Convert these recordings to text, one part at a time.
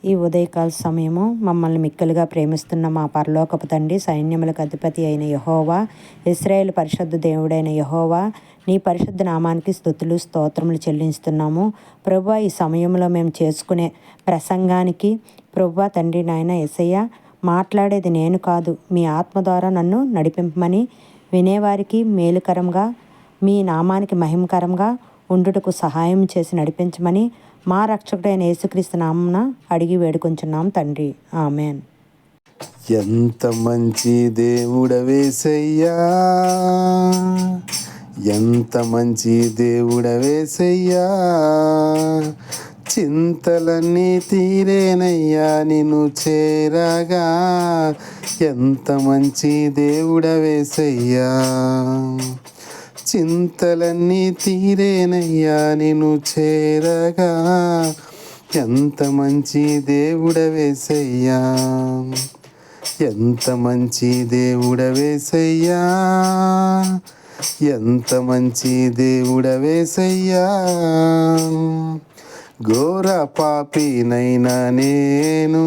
ఈ ఉదయకాల సమయము మమ్మల్ని మిక్కిలిగా ప్రేమిస్తున్న మా పరలోకపు తండ్రి, సైన్యములకు అధిపతి అయిన యెహోవా, ఇశ్రాయేలు పరిశుద్ధ దేవుడైన యెహోవా, నీ పరిశుద్ధ నామానికి స్తుతులు స్తోత్రములు చెల్లిస్తున్నాము. ప్రభువా, ఈ సమయంలో మేము చేసుకునే ప్రసంగానికి ప్రభువా తండ్రి నాయన యేసయ్య, మాట్లాడేది నేను కాదు, మీ ఆత్మ ద్వారా నన్ను నడిపింపమని, వినేవారికి మేలుకరంగా, మీ నామానికి మహిమకరంగా ఉండుటకు సహాయం చేసి నడిపించమని మా రక్షకుడైన యేసుక్రీస్తు నామమున అడిగి వేడుకొంచున్నాం తండ్రి, ఆమెన్. ఎంత మంచి దేవుడవేసయ్యా, ఎంత మంచి దేవుడవేసయ్యా, చింతలన్నీ తీరేనయ్యా నిన్ను చేరగా. ఎంత మంచి దేవుడవేసయ్యా, చింతలన్నీ తీరేనయ్యా నిన్ను చేరగా. ఎంత మంచి దేవుడవేసయ్యా, ఎంత మంచి దేవుడవేసయ్యా, ఎంత మంచి దేవుడవేసయ్యా. ఘోర పాపినైనా నేను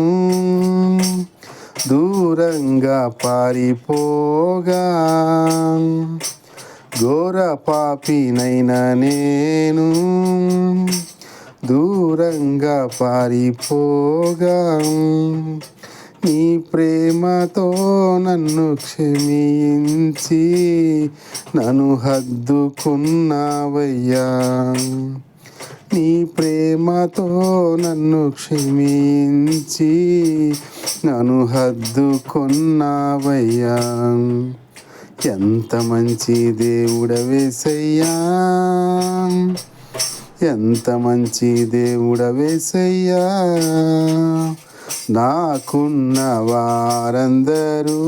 దూరంగా పారిపోగా, ఘోర పాపినైనా నేను దూరంగా పారిపోగా, నీ ప్రేమతో నన్ను క్షమించి నన్ను హద్దుకున్నావయ్యా. నీ ప్రేమతో నన్ను క్షమించి నన్ను హద్దుకున్నావయ్యా. ఎంత మంచి దేవుడవేసయ్యా, ఎంత మంచి దేవుడవేసయ్యా. నాకున్న వారందరూ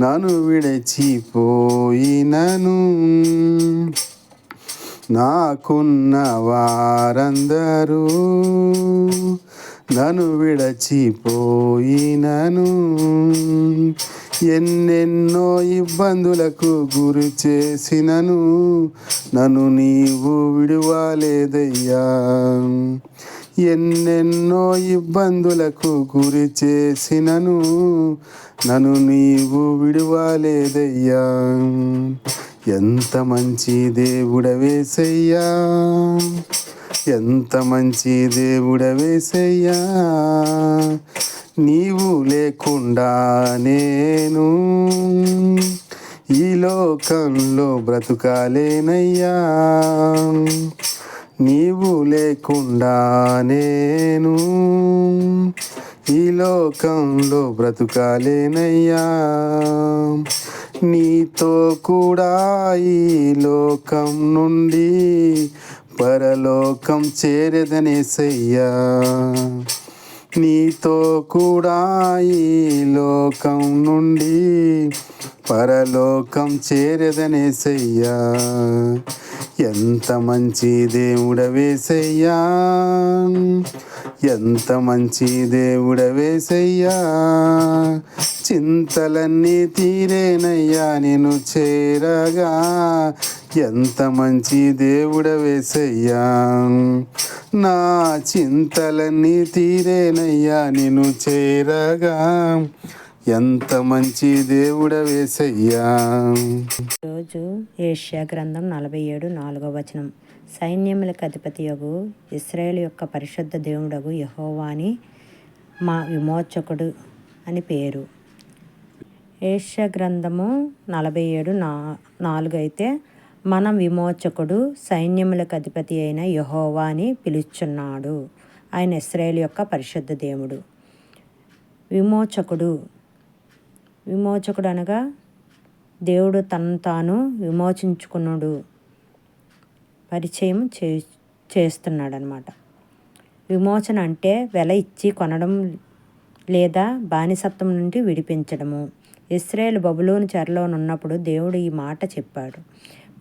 నన్ను విడిచిపోయినను, నాకున్న వారందరూ నన్ను విడిచిపోయినను, ఎన్నెన్నో ఇబ్బందులకు గురి చేసినను నన్ను నీవు విడువలేదయ్యా. ఎన్నెన్నో ఇబ్బందులకు గురి చేసినను నన్ను నీవు విడువలేదయ్యా. ఎంత మంచి దేవుడవేసయ్యా, ఎంత మంచి దేవుడవేసయ్యా. నీవు లేకుండా నేను ఈ లోకంలో బ్రతుకాలేనయ్యా. నీవు లేకుండా నేను ఈ లోకంలో బ్రతుకాలేనయ్యా. నీతో కూడా ఈ లోకం నుండి పరలోకం చేరేదనేసయ్యా. నీతో కూడా ఈ లోకం నుండి పరలోకం చేరేదనేసయ్యా. ఎంత మంచి దేవుడవేసయ్యా, ఎంత మంచి దేవుడవేసయ్యా. చింతలన్నీ తీరేనయ్యా నిన్ను చేరగా. ఎంత మంచి దేవుడవేసయ్యా, నా చింతలన్నీ తీరేనయ్యా నిన్ను చేరగా. ఎంత మంచి దేవుడవేసయ్యా. రోజు యెషయా గ్రంథం 47:4 సైన్యములకు అధిపతియగు ఇశ్రాయేలు యొక్క పరిశుద్ధ దేవుడగు యెహోవాని మా విమోచకుడు అని పేరు. యెషయా గ్రంథము 47:4 అయితే, మన విమోచకుడు సైన్యములకు అధిపతి అయిన యెహోవా అని పిలుచున్నాడు. ఆయన ఇశ్రాయేలు యొక్క పరిశుద్ధ దేవుడు. విమోచకుడు అనగా దేవుడు తనను తాను విమోచించుకున్నాడు, పరిచయం చేస్తున్నాడు అన్నమాట. విమోచన అంటే వెల ఇచ్చి కొనడం లేదా బానిసత్వం నుండి విడిపించడము. ఇశ్రాయేలు బబులోను చెరలో ఉన్నప్పుడు దేవుడు ఈ మాట చెప్పాడు.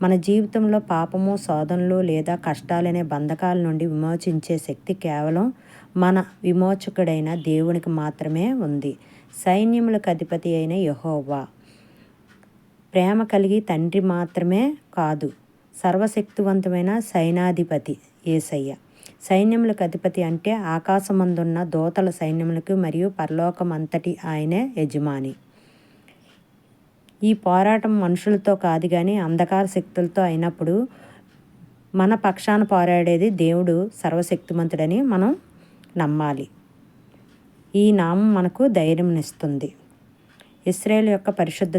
మన జీవితంలో పాపము, శోధనలు లేదా కష్టాలనే బంధకాల నుండి విమోచించే శక్తి కేవలం మన విమోచకుడైన దేవునికి మాత్రమే ఉంది. సైన్యములకు అధిపతి అయిన యెహోవా ప్రేమ కలిగి తండ్రి మాత్రమే కాదు, సర్వశక్తివంతమైన సైనాధిపతి యేసయ్య. సైన్యములకు అధిపతి అంటే ఆకాశమందున్న దూతల సైన్యములకు మరియు పరలోకమంతటి ఆయనే యజమాని. ఈ పోరాటం మనుషులతో కాదు కానీ అంధకార శక్తులతో అయినప్పుడు మన పక్షాన పోరాడేది దేవుడు సర్వశక్తిమంతుడని మనం నమ్మాలి. ఈ నామం మనకు ధైర్యంనిస్తుంది. ఇశ్రాయేలు యొక్క పరిశుద్ధ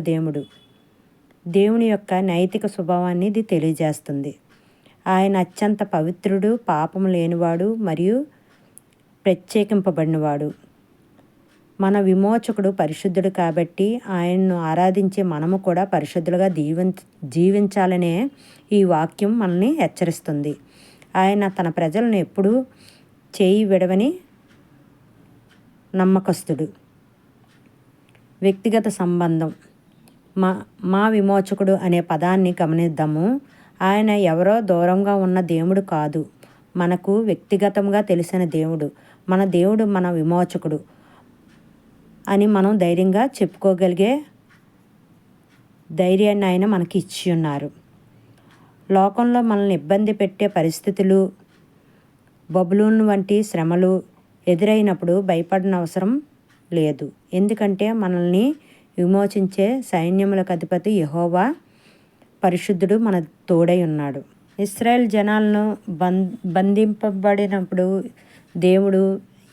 దేవుని యొక్క నైతిక స్వభావాన్ని ఇది తెలియజేస్తుంది. ఆయన అత్యంత పవిత్రుడు, పాపం లేనివాడు మరియు ప్రత్యేకింపబడినవాడు. మన విమోచకుడు పరిశుద్ధుడు కాబట్టి ఆయన్ను ఆరాధించే మనము కూడా పరిశుద్ధులుగా జీవించాలనే ఈ వాక్యం మనల్ని హెచ్చరిస్తుంది. ఆయన తన ప్రజలను ఎప్పుడూ చేయి విడవని నమ్మకస్తుడు. వ్యక్తిగత సంబంధం. మా విమోచకుడు అనే పదాన్ని గమనిద్దాము. ఆయన ఎవరో దూరంగా ఉన్న దేవుడు కాదు, మనకు వ్యక్తిగతంగా తెలిసిన దేవుడు. మన దేవుడు మన విమోచకుడు అని మనం ధైర్యంగా చెప్పుకోగలిగే ధైర్యాన్ని ఆయన మనకి ఇచ్చి ఉన్నారు. లోకంలో మనల్ని ఇబ్బంది పెట్టే పరిస్థితులు, బబులోను వంటి శ్రమలు ఎదురైనప్పుడు భయపడిన అవసరం లేదు. ఎందుకంటే మనల్ని విమోచించే సైన్యములకు అధిపతి యెహోవా పరిశుద్ధుడు మన తోడై ఉన్నాడు. ఇశ్రాయేల్ జనాలను బంధింపబడినప్పుడు దేవుడు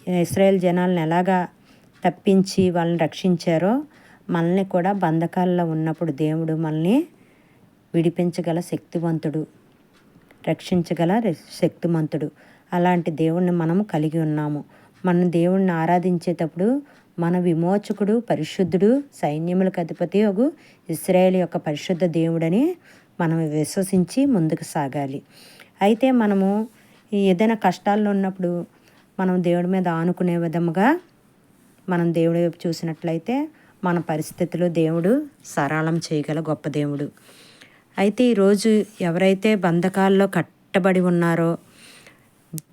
ఇశ్రాయేల్ జనాలను ఎలాగా తప్పించి వాళ్ళని రక్షించారో మనల్ని కూడా బంధకాల్లో ఉన్నప్పుడు దేవుడు మనల్ని విడిపించగల శక్తివంతుడు, రక్షించగల శక్తిమంతుడు. అలాంటి దేవుణ్ణి మనం కలిగి ఉన్నాము. మన దేవుణ్ణి ఆరాధించేటప్పుడు మన విమోచకుడు పరిశుద్ధుడు, సైన్యములకు అధిపతి ఒక ఇశ్రాయేలు యొక్క పరిశుద్ధ దేవుడని మనం విశ్వసించి ముందుకు సాగాలి. అయితే మనము ఏదైనా కష్టాల్లో ఉన్నప్పుడు మనం దేవుడి మీద ఆనుకునే విధముగా మనం దేవుడి వైపు చూసినట్లయితే మన పరిస్థితులు దేవుడు సరళం చేయగల గొప్ప దేవుడు. అయితే ఈరోజు ఎవరైతే బంధకాల్లో కట్టబడి ఉన్నారో,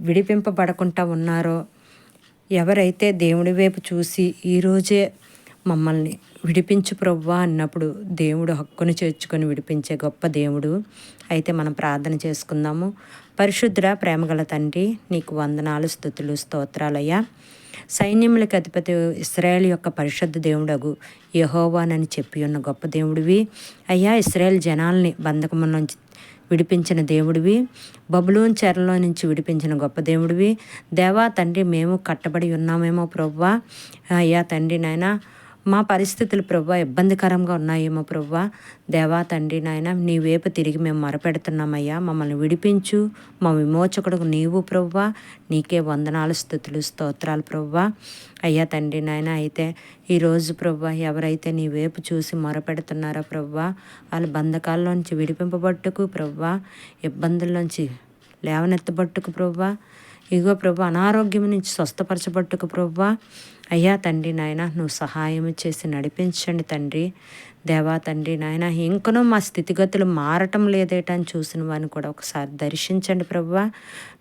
విడిపింపబడకుండా ఉన్నారో, ఎవరైతే దేవుడి వైపు చూసి ఈరోజే మమ్మల్ని విడిపించు ప్రభువా అన్నప్పుడు దేవుడు హక్కును చేర్చుకొని విడిపించే గొప్ప దేవుడు. అయితే మనం ప్రార్థన చేసుకుందాము. పరిశుద్ధుడా, ప్రేమగల తండ్రి, నీకు వందనాలు, స్తుతులు, స్తోత్రాలయ్యా. సైన్యములకు అధిపతి ఇశ్రాయేలు యొక్క పరిశుద్ధ దేవుడగు యెహోవానని చెప్పి ఉన్న గొప్ప దేవుడివి అయ్యా. ఇశ్రాయేల్ జనాల్ని బంధకము నుంచి విడిపించిన దేవుడివి, బబులోను చెరలో నుంచి విడిపించిన గొప్ప దేవుడివి. దేవా తండ్రి, మేము కట్టబడి ఉన్నామేమో ప్రభువా. అయ్యా తండ్రి నాయన, మా పరిస్థితులు ప్రభువా ఇబ్బందికరంగా ఉన్నాయేమో ప్రభువా. దేవా తండ్రి నాయన, నీ వైపు తిరిగి మేము మొరపెడుతున్నామయ్యా. మమ్మల్ని విడిపించు, మా విమోచకుడు నీవు ప్రభువా. నీకే వందనాలు, స్తుతులు, స్తోత్రాలు ప్రభువా. అయ్యా తండ్రి నాయన, అయితే ఈరోజు ప్రభువా ఎవరైతే నీ వైపు చూసి మొరపెడుతున్నారో ప్రభువా, వాళ్ళ బంధకాల్లోంచి విడిపింపబట్టుకు ప్రభువా, ఇబ్బందుల్లోంచి లేవనెత్తబట్టుకు ప్రభువా, ఇగో ప్రభు అనారోగ్యం నుంచి స్వస్థపరచబట్టుకు ప్రభువా. అయ్యా తండ్రి నాయన, నువ్వు సహాయం చేసి నడిపించండి తండ్రి. దేవా తండ్రి నాయన, ఇంకనూ మా స్థితిగతులు మారటం లేదేటని చూసిన వారిని కూడా ఒకసారి దర్శించండి ప్రభువా.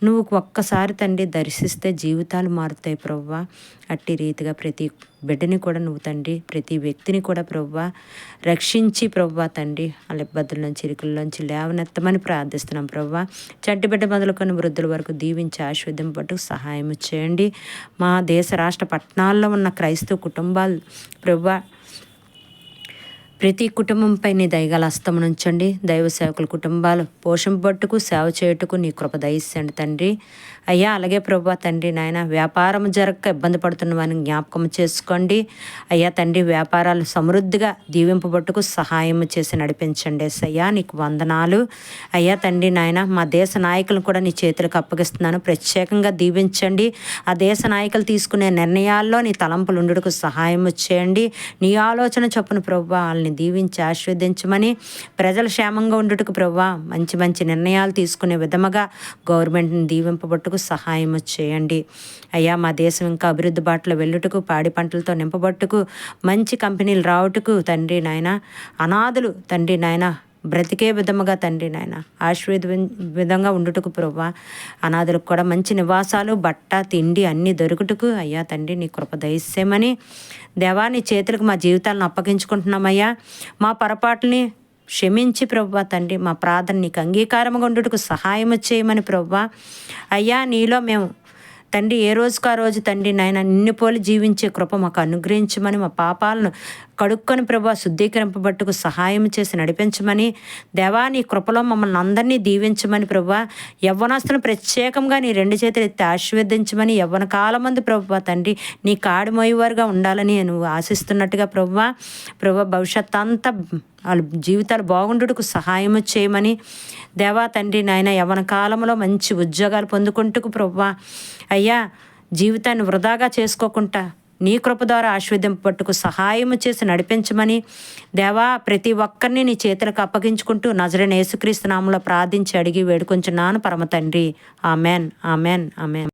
నువ్వు ఒక్కసారి తండ్రి దర్శిస్తే జీవితాలు మారుతాయి ప్రభువా. అట్టి రీతిగా ప్రతి బిడ్డని కూడా నువ్వు తండ్రి, ప్రతి వ్యక్తిని కూడా ప్రభువా రక్షించి ప్రభువా తండ్రి వాళ్ళ ఇబ్బందుల నుంచి, ఇరుకుల్లోంచి లేవనెత్తమని ప్రార్థిస్తున్నాం ప్రభువా. చంటి బిడ్డ మొదలుకొని వృద్ధుల వరకు దీవించి ఆశీర్వదింపట్టు సహాయం చేయండి. మా దేశ రాష్ట్ర పట్టణాల్లో ఉన్న క్రైస్తవ కుటుంబాలు ప్రభువా, ప్రతి కుటుంబంపై నీ దయగల హస్తం ఉంచండి. దైవ సేవకుల కుటుంబాలు పోషింపబట్టుకు సేవ చేయుటకు నీ కృప దయచేయండి తండ్రి. అయ్యా అలాగే ప్రభువా తండ్రి నాయన, వ్యాపారం జరగక ఇబ్బంది పడుతున్న వారిని జ్ఞాపకం చేసుకోండి. అయ్యా తండ్రి, వ్యాపారాలు సమృద్ధిగా దీవింపబట్టుకు సహాయం చేసి నడిపించండి. అయ్యా నీకు వందనాలు. అయ్యా తండ్రి నాయన, మా దేశ నాయకులను కూడా నీ చేతులకు అప్పగిస్తున్నాను. ప్రత్యేకంగా దీవించండి. ఆ దేశ నాయకులు తీసుకునే నిర్ణయాల్లో నీ తలంపులు ఉండుటకు సహాయం చేయండి. నీ ఆలోచన చొప్పున ప్రభువా వాళ్ళని దీవించి ఆశీర్వదించమని, ప్రజల క్షేమంగా ఉండుటకు ప్రభువా మంచి మంచి నిర్ణయాలు తీసుకునే విధముగా గవర్నమెంట్ని దీవింపబట్టుకు సహాయం చేయండి. అయ్యా మా దేశం ఇంకా అభివృద్ధి బాటలో వెళ్ళుటకు, పాడి పంటలతో నింపబట్టుకు, మంచి కంపెనీలు రావటకు తండ్రి నాయన, అనాథులు తండ్రి నాయన బ్రతికే విధముగా తండ్రి నాయన విధంగా ఉండుటకు ప్రభువా, అనాథులకు కూడా మంచి నివాసాలు, బట్ట, తిండి అన్నీ దొరుకుటకు అయ్యా తండ్రి నీ కృప దయచేయమని దేవా నీ చేతులకు మా జీవితాలను అప్పగించుకుంటున్నామయ్యా. మా పొరపాట్లని క్షమించి ప్రభువా తండ్రి మా ప్రార్థన నీకు అంగీకారముగా ఉండుటకు సహాయం చేయమని ప్రభువా. అయ్యా నీలో మేము తండ్రి ఏ రోజుకు ఆ రోజు తండ్రి నాయన నిన్ను పోలి జీవించే కృప మాకు అనుగ్రహించమని, మా పాపాలను కడుక్కొని ప్రభువా శుద్ధీకరింపబట్టుకు సహాయం చేసి నడిపించమని దేవా, నీ కృపలో మమ్మల్ని అందరినీ దీవించమని ప్రభువా. యవ్వనస్తులను ప్రత్యేకంగా నీ 2 చేతులు ఎత్తి ఆశీర్వదించమని, యవ్వన కాలమందు ప్రభువా తండ్రి నీ కాడి మోయేవారుగా ఉండాలని నువ్వు ఆశిస్తున్నట్టుగా ప్రభువా భవిష్యత్ అంతా వాళ్ళ జీవితాలు బాగుండుటకు సహాయం చేయమని దేవా తండ్రి నాయన యవ్వన కాలంలో మంచి ఉద్యోగాలు పొందుకుంటూ ప్రభువా అయ్యా జీవితాన్ని వృధాగా చేసుకోకుండా నీ కృప ద్వారా ఆశీర్వదింపబట్టుకు సహాయం చేసి నడిపించమని దేవా, ప్రతి ఒక్కరిని నీ చేతులకు అప్పగించుకుంటూ నజరేయుడైన యేసుక్రీస్తు నామములో ప్రార్థించి అడిగి వేడుకొంచున్నాను పరమ తండ్రి. Amen, amen, amen.